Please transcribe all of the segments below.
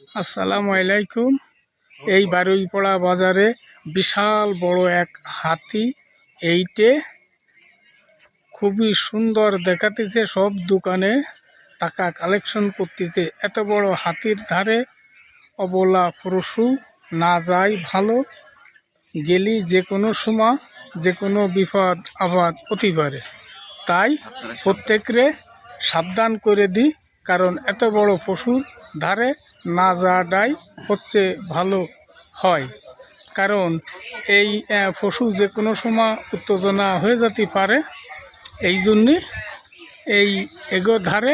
আসসালামু আলাইকুম। এই বারুইপাড়া বাজারে বিশাল বড় এক হাতি। এইটে খুবই সুন্দর দেখাতেছে, সব দোকানে টাকা কালেকশন করতেছে। এত বড় হাতির ধারে অবলা পশু না যায় ভালো, গেলি যে কোনো সময় যে কোনো বিপদ আপদ হতে পারে। তাই প্রত্যেকরে সাবধান করে দিই, কারণ এত বড় পশুর ধারে না যাওয়াটাই হচ্ছে ভালো হয়। কারণ এই পশু যে কোনো সময় উত্তেজনা হয়ে যেতে পারে, এই জন্যে এগোর ধারে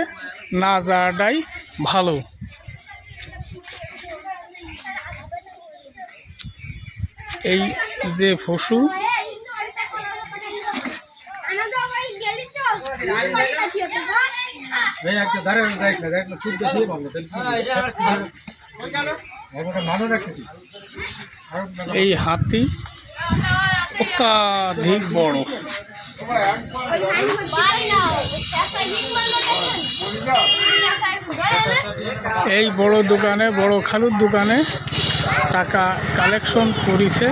না যাওয়াটাই ভালো। এই যে পশু এই হাতি অত্যাধিক বড়। এই বড় দোকানে, বড় খালুর দোকানে টাকা কালেকশন করেছে।